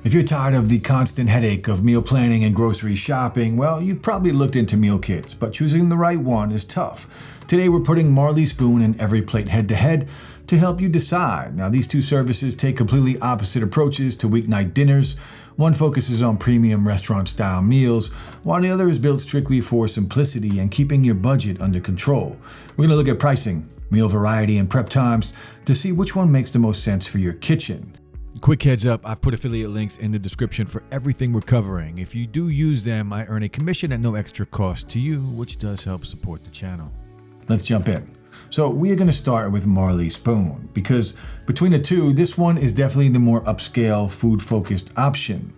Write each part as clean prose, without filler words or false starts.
If you're tired of the constant headache of meal planning and grocery shopping, well, you've probably looked into meal kits, but choosing the right one is tough. Today we're putting Marley Spoon and EveryPlate head-to-head to help you decide. Now, these two services take completely opposite approaches to weeknight dinners. One focuses on premium restaurant-style meals, while the other is built strictly for simplicity and keeping your budget under control. We're going to look at pricing, meal variety, and prep times to see which one makes the most sense for your kitchen. Quick heads up, I've put affiliate links in the description for everything we're covering. If you do use them, I earn a commission at no extra cost to you, which does help support the channel. Let's jump in. So we are going to start with Marley Spoon, because between the two, this one is definitely the more upscale, food-focused option.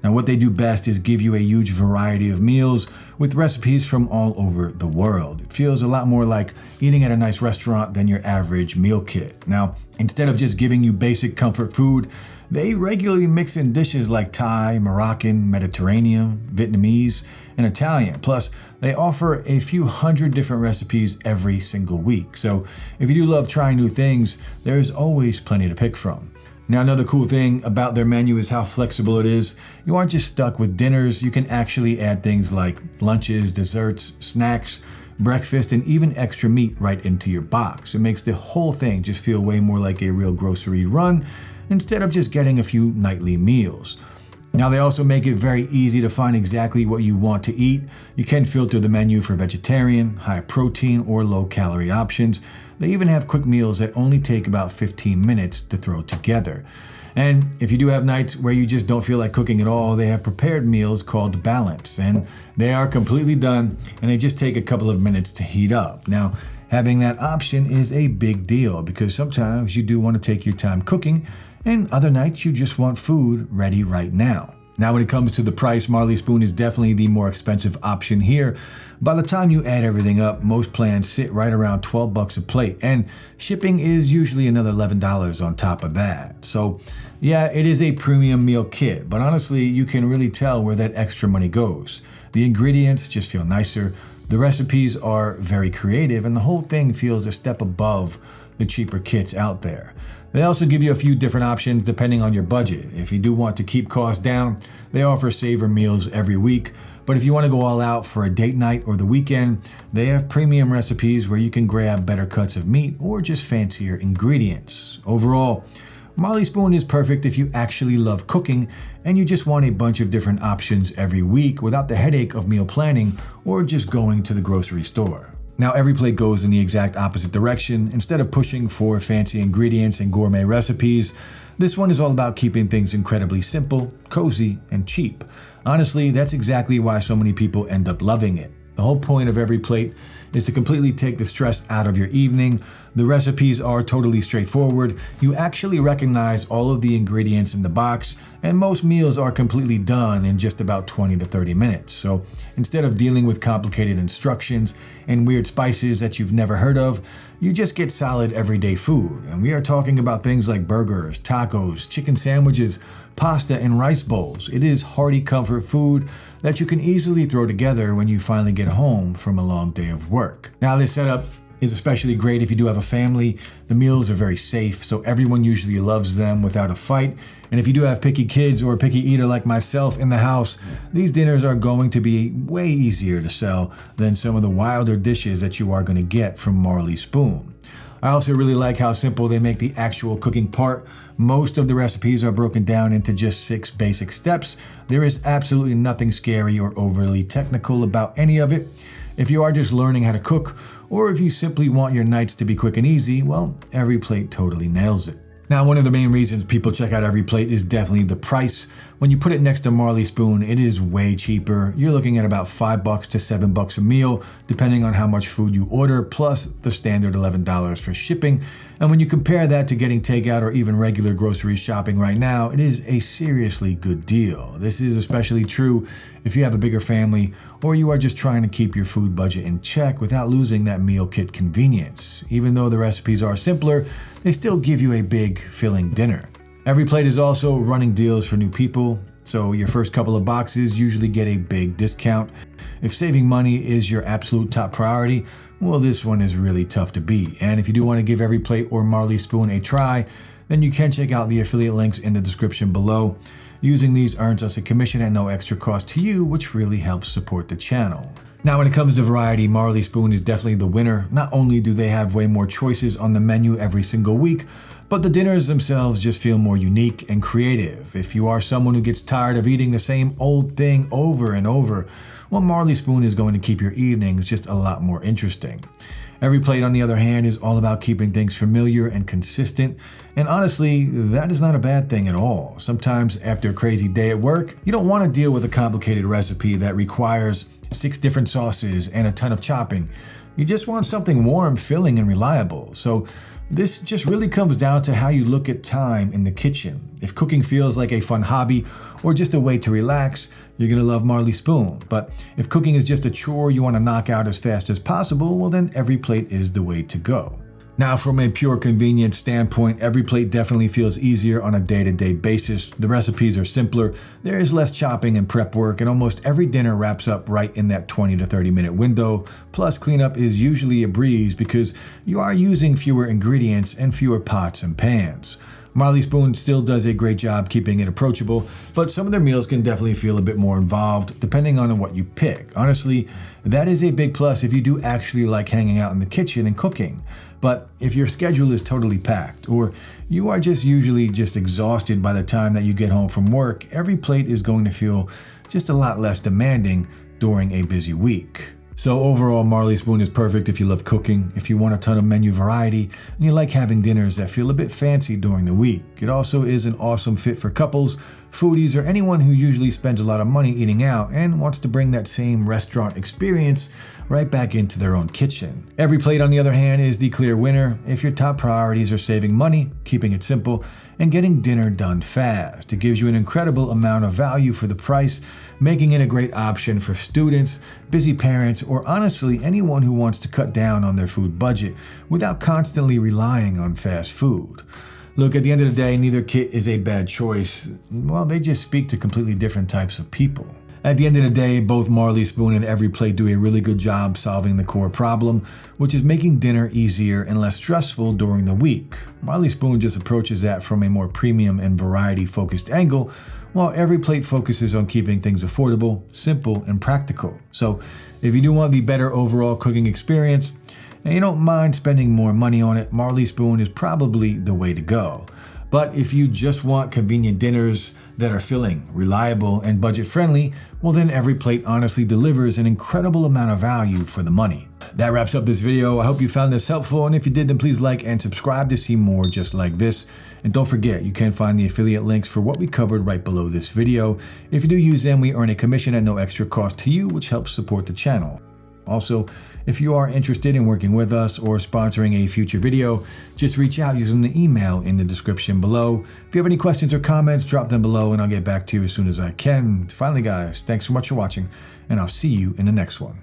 Now, what they do best is give you a huge variety of meals with recipes from all over the world. It feels a lot more like eating at a nice restaurant than your average meal kit. Now, instead of just giving you basic comfort food, they regularly mix in dishes like Thai, Moroccan, Mediterranean, Vietnamese, and Italian. Plus, they offer a few hundred different recipes every single week. So if you do love trying new things, there's always plenty to pick from. Now, another cool thing about their menu is how flexible it is. You aren't just stuck with dinners. You can actually add things like lunches, desserts, snacks, breakfast, and even extra meat right into your box. It makes the whole thing just feel way more like a real grocery run instead of just getting a few nightly meals. Now, they also make it very easy to find exactly what you want to eat. You can filter the menu for vegetarian, high protein, or low calorie options. They even have quick meals that only take about 15 minutes to throw together. And if you do have nights where you just don't feel like cooking at all, they have prepared meals called Balance, and they are completely done and they just take a couple of minutes to heat up. Now, having that option is a big deal because sometimes you do want to take your time cooking, and other nights you just want food ready right now. Now, when it comes to the price, Marley Spoon is definitely the more expensive option here. By the time you add everything up, most plans sit right around $12 a plate, and shipping is usually another $11 on top of that. So yeah, it is a premium meal kit, but honestly, you can really tell where that extra money goes. The ingredients just feel nicer, the recipes are very creative, and the whole thing feels a step above the cheaper kits out there. They also give you a few different options depending on your budget. If you do want to keep costs down, they offer saver meals every week. But if you want to go all out for a date night or the weekend, they have premium recipes where you can grab better cuts of meat or just fancier ingredients. Overall, Marley Spoon is perfect if you actually love cooking and you just want a bunch of different options every week without the headache of meal planning or just going to the grocery store. Now, EveryPlate goes in the exact opposite direction. Instead of pushing for fancy ingredients and gourmet recipes, this one is all about keeping things incredibly simple, cozy, and cheap. Honestly, that's exactly why so many people end up loving it. The whole point of EveryPlate is to completely take the stress out of your evening. The recipes are totally straightforward. You actually recognize all of the ingredients in the box, and most meals are completely done in just about 20 to 30 minutes. So instead of dealing with complicated instructions and weird spices that you've never heard of, you just get solid everyday food. And we are talking about things like burgers, tacos, chicken sandwiches, pasta, and rice bowls. It is hearty comfort food that you can easily throw together when you finally get home from a long day of work. Now, this setup is especially great if you do have a family. The meals are very safe, so everyone usually loves them without a fight. And if you do have picky kids or a picky eater like myself in the house, these dinners are going to be way easier to sell than some of the wilder dishes that you are going to get from Marley Spoon. I also really like how simple they make the actual cooking part. Most of the recipes are broken down into just 6 basic steps. There is absolutely nothing scary or overly technical about any of it. If you are just learning how to cook, or if you simply want your nights to be quick and easy, well, EveryPlate totally nails it. Now, one of the main reasons people check out EveryPlate is definitely the price. When you put it next to Marley Spoon, it is way cheaper. You're looking at about $5 to $7 a meal, depending on how much food you order, plus the standard $11 for shipping. And when you compare that to getting takeout or even regular grocery shopping right now, it is a seriously good deal. This is especially true if you have a bigger family or you are just trying to keep your food budget in check without losing that meal kit convenience. Even though the recipes are simpler, they still give you a big, filling dinner. EveryPlate is also running deals for new people, so your first couple of boxes usually get a big discount. If saving money is your absolute top priority, well, this one is really tough to beat. And if you do want to give EveryPlate or Marley Spoon a try, then you can check out the affiliate links in the description below. Using these earns us a commission at no extra cost to you, which really helps support the channel. Now, when it comes to variety, Marley Spoon is definitely the winner. Not only do they have way more choices on the menu every single week, but the dinners themselves just feel more unique and creative. If you are someone who gets tired of eating the same old thing over and over, well, Marley Spoon is going to keep your evenings just a lot more interesting. EveryPlate, on the other hand, is all about keeping things familiar and consistent, and honestly, that is not a bad thing at all. Sometimes after a crazy day at work, you don't want to deal with a complicated recipe that requires 6 different sauces and a ton of chopping. You just want something warm, filling, and reliable. So this just really comes down to how you look at time in the kitchen. If cooking feels like a fun hobby or just a way to relax, you're gonna love Marley Spoon. But if cooking is just a chore you want to knock out as fast as possible, well then EveryPlate is the way to go. Now, from a pure convenience standpoint, EveryPlate definitely feels easier on a day-to-day basis. The recipes are simpler, there is less chopping and prep work, and almost every dinner wraps up right in that 20 to 30 minute window. Plus, cleanup is usually a breeze because you are using fewer ingredients and fewer pots and pans. Marley Spoon still does a great job keeping it approachable, but some of their meals can definitely feel a bit more involved depending on what you pick. Honestly, that is a big plus if you do actually like hanging out in the kitchen and cooking. But if your schedule is totally packed, or you are just usually exhausted by the time that you get home from work, EveryPlate is going to feel just a lot less demanding during a busy week. So overall, Marley Spoon is perfect if you love cooking, if you want a ton of menu variety, and you like having dinners that feel a bit fancy during the week. It also is an awesome fit for couples, foodies, or anyone who usually spends a lot of money eating out and wants to bring that same restaurant experience right back into their own kitchen. EveryPlate, on the other hand, is the clear winner if your top priorities are saving money, keeping it simple, and getting dinner done fast. It gives you an incredible amount of value for the price, making it a great option for students, busy parents, or honestly anyone who wants to cut down on their food budget without constantly relying on fast food. Look, at the end of the day, neither kit is a bad choice. Well, they just speak to completely different types of people. At the end of the day, both Marley Spoon and EveryPlate do a really good job solving the core problem, which is making dinner easier and less stressful during the week. Marley Spoon just approaches that from a more premium and variety-focused angle, while EveryPlate focuses on keeping things affordable, simple, and practical. So if you do want the better overall cooking experience, and you don't mind spending more money on it, Marley Spoon is probably the way to go. But if you just want convenient dinners that are filling, reliable, and budget-friendly, well then EveryPlate honestly delivers an incredible amount of value for the money. That wraps up this video. I hope you found this helpful, and if you did, then please like and subscribe to see more just like this. And don't forget, you can find the affiliate links for what we covered right below this video. If you do use them, we earn a commission at no extra cost to you, which helps support the channel. Also, if you are interested in working with us or sponsoring a future video, just reach out using the email in the description below. If you have any questions or comments, drop them below and I'll get back to you as soon as I can. Finally, guys, thanks so much for watching, and I'll see you in the next one.